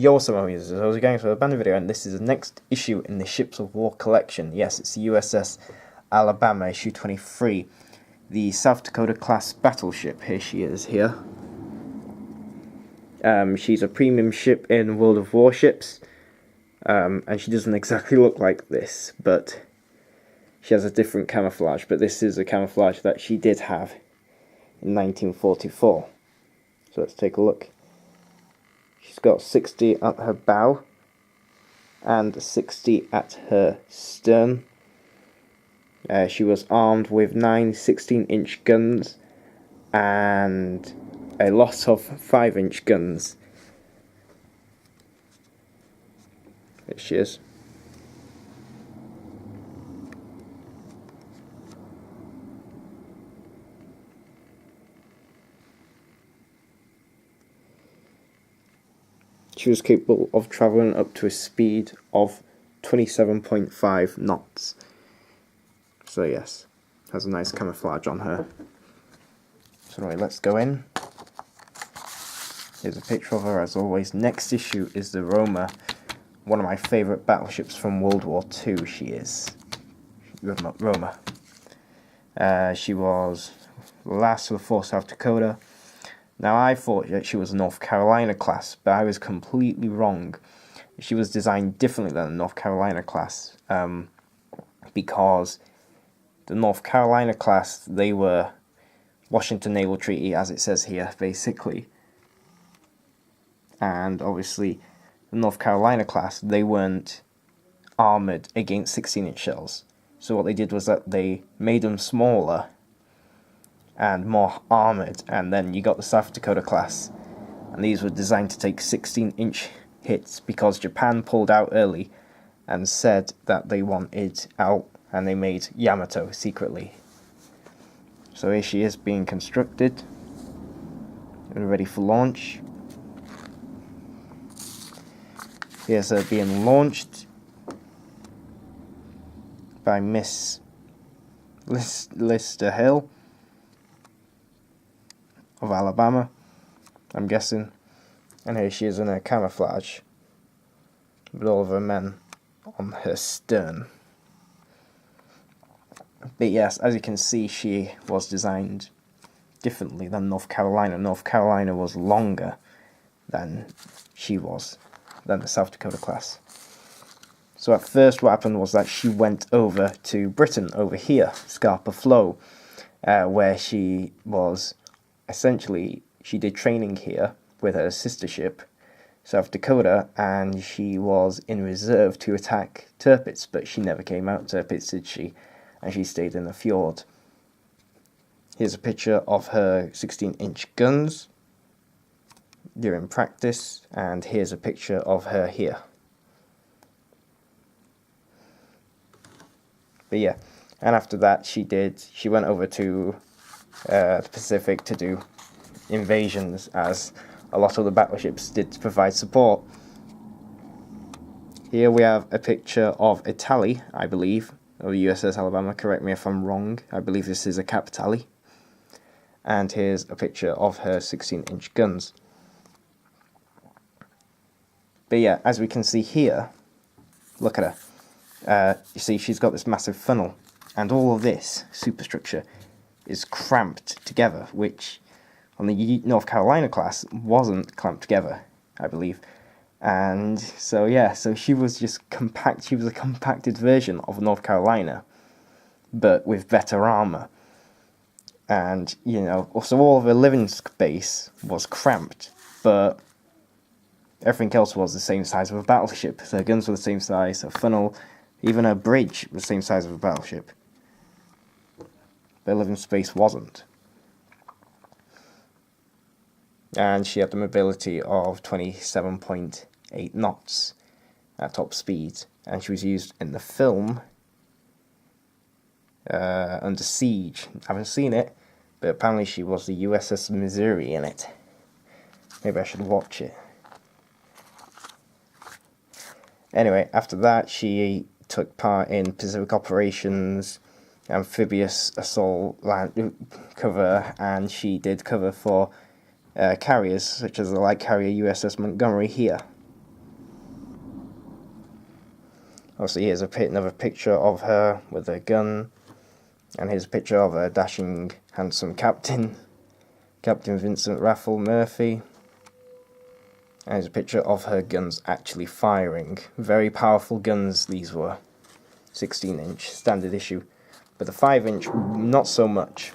Yo, what's up, my users? How's it going? So, a brand new video, and this is the next issue in the Ships of War collection. Yes, it's the USS Alabama, issue 23, the South Dakota class battleship. Here she is. Here, she's a premium ship in World of Warships, and she doesn't exactly look like this, but she has a different camouflage. But this is a camouflage that she did have in 1944. So let's take a look. She's got 60 at her bow and 60 at her stern. She was armed with 9 16-inch guns and a lot of 5-inch guns. There she is. She was capable of travelling up to a speed of 27.5 knots. So yes, has a nice camouflage on her. So anyway, let's go in. Here's a picture of her as always. Next issue is the Roma, one of my favourite battleships from World War II. She is Roma. She was last of the 4 South Dakota. Now, I thought that she was a North Carolina class, but I was completely wrong. She was designed differently than the North Carolina class, because the North Carolina class, they were Washington Naval Treaty, as it says here, basically. And obviously, the North Carolina class, they weren't armoured against 16-inch shells. So what they did was that they made them smaller and more armoured, and then you got the South Dakota class, and these were designed to take 16-inch hits because Japan pulled out early and said that they wanted out, and they made Yamato secretly. So here she is being constructed and ready for launch. Here's her being launched by Miss Lister Hill of Alabama, I'm guessing. And here she is in her camouflage with all of her men on her stern. But yes, as you can see, she was designed differently than North Carolina. North Carolina was longer than than the South Dakota class. So at first what happened was that she went over to Britain, over here, Scapa Flow, where she was essentially, she did training here with her sister ship, South Dakota, and she was in reserve to attack Tirpitz, but she never came out Tirpitz, did she? And she stayed in the fjord. Here's a picture of her 16-inch guns during practice, and here's a picture of her here. But yeah, and after that she went over to the Pacific to do invasions, as a lot of the battleships did to provide support. Here we have a picture of a tally, I believe, of the USS Alabama. Correct me if I'm wrong. I believe this is a cap tally. And here's a picture of her 16-inch guns. But yeah, as we can see here, look at her. You see, she's got this massive funnel, and all of this superstructure is cramped together, which on the North Carolina class wasn't clamped together, I believe. And so yeah, so she was just compact. She was a compacted version of North Carolina, but with better armor. And you know, so all of her living space was cramped, but everything else was the same size of a battleship. So her guns were the same size, her funnel, even her bridge was the same size of a battleship. Their living space wasn't. And she had the mobility of 27.8 knots at top speed, and she was used in the film Under Siege. I haven't seen it, but apparently she was the USS Missouri in it. Maybe I should watch it. Anyway, after that she took part in Pacific operations, amphibious assault land cover, and she did cover for carriers such as the light carrier USS Montgomery here. Obviously, here's another picture of her with a gun, and here's a picture of a dashing, handsome captain, Captain Vincent Raffle Murphy. And here's a picture of her guns actually firing. Very powerful guns these were. 16-inch, standard issue. But the 5-inch, not so much.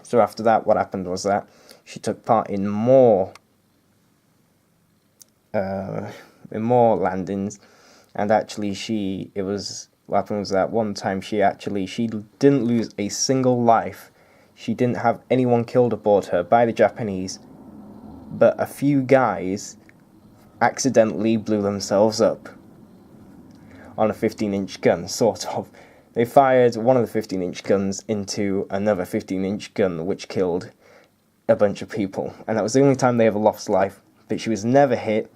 So after that, what happened was that she took part in more landings, and actually what happened was that one time she didn't lose a single life. She didn't have anyone killed aboard her by the Japanese, but a few guys accidentally blew themselves up on a 15-inch gun, sort of. They fired one of the 15-inch guns into another 15-inch gun, which killed a bunch of people. And that was the only time they ever lost life. But she was never hit,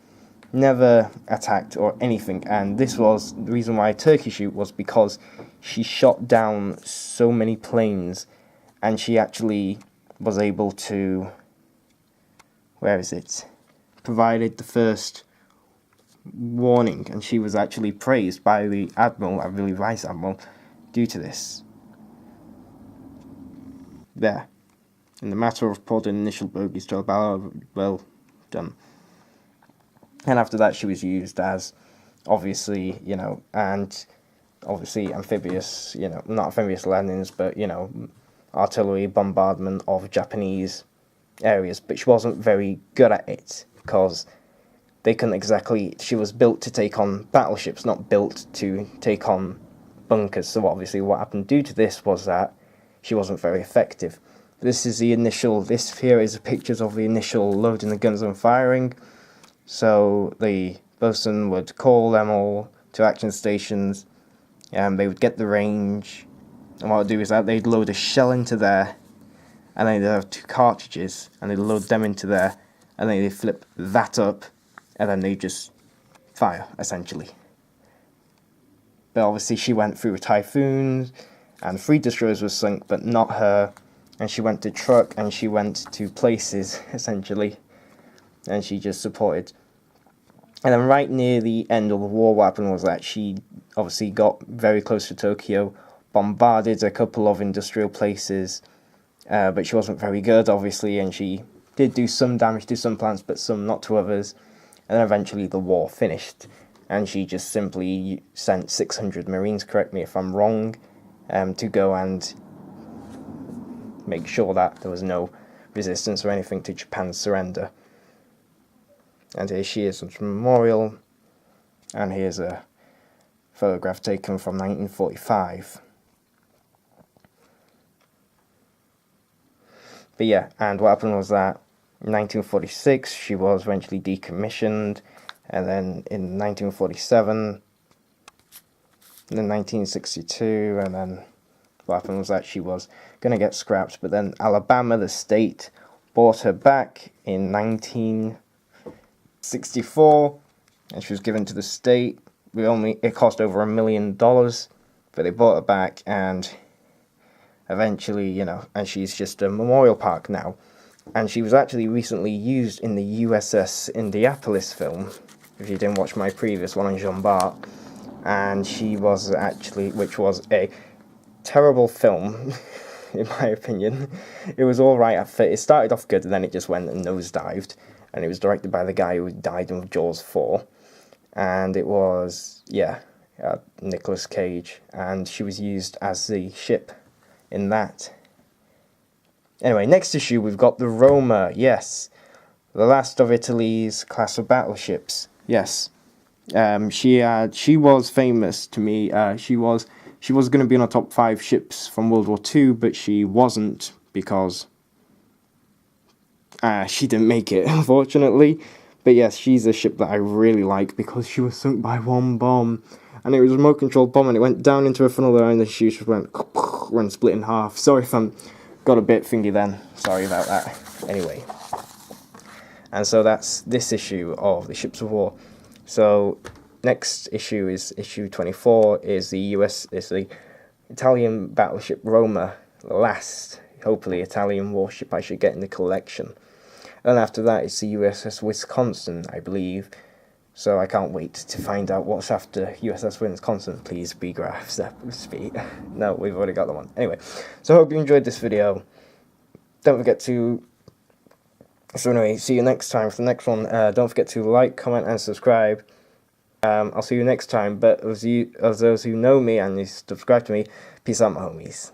never attacked or anything. And this was the reason why Turkey shoot was because she shot down so many planes, and she actually was able to, provided the first warning, and she was actually praised by the Admiral, I believe Vice Admiral, due to this. There. In the matter of reported initial bogies to Alabama, well done. And after that she was used as, obviously, and obviously amphibious, not amphibious landings, but, artillery bombardment of Japanese areas. But she wasn't very good at it, because they couldn't exactly, she was built to take on battleships, not built to take on bunkers. So obviously what happened due to this was that she wasn't very effective. This here is pictures of the initial loading the guns and firing. So the bosun would call them all to action stations, and they would get the range, and what they'd do is that they'd load a shell into there, and then they'd have 2 cartridges, and they'd load them into there, and then they'd flip that up, and then they'd just fire, essentially. But obviously she went through typhoons, and 3 destroyers were sunk, but not her. And she went to truck, and she went to places, essentially. And she just supported. And then right near the end of the war, what happened was that she obviously got very close to Tokyo, bombarded a couple of industrial places, but she wasn't very good, obviously, and she did do some damage to some plants, but some not to others. And then eventually the war finished, and she just simply sent 600 Marines, correct me if I'm wrong, to go and make sure that there was no resistance or anything to Japan's surrender. And here she is, a memorial, and here's a photograph taken from 1945. But yeah, and what happened was that in 1946 she was eventually decommissioned, and then in 1947, and then 1962, and then what happened was that she was going to get scrapped, but then Alabama, the state, bought her back in 1964, and she was given to the state. It cost over $1 million, but they bought her back, and eventually, and she's just a memorial park now. And she was actually recently used in the USS Indianapolis film, if you didn't watch my previous one on Jean Bart. And she was actually, which was a terrible film, in my opinion. It was alright at first. It started off good, and then it just went and nosedived. And it was directed by the guy who died in Jaws 4. And it was, Nicolas Cage. And she was used as the ship in that. Anyway, next issue we've got the Roma, yes. The last of Italy's class of battleships, yes. She was famous to me. She was going to be on the top 5 ships from World War II, but she wasn't because she didn't make it, unfortunately. But yes, she's a ship that I really like because she was sunk by one bomb. And it was a remote-controlled bomb, and it went down into a funnel there, and the she just went split in half. Sorry if I'm got a bit thingy then. Sorry about that. Anyway. And so that's this issue of the Ships of War. So next issue is issue 24, is the Italian battleship Roma, the last, hopefully, Italian warship I should get in the collection. And after that, it's the USS Wisconsin, I believe. So I can't wait to find out what's after USS Wisconsin. Please be graphs. Speed. No, we've already got that one. Anyway, so I hope you enjoyed this video. Don't forget to... So anyway, see you next time for the next one. Don't forget to like, comment, and subscribe. I'll see you next time. But as those who know me and you subscribe to me, peace out, my homies.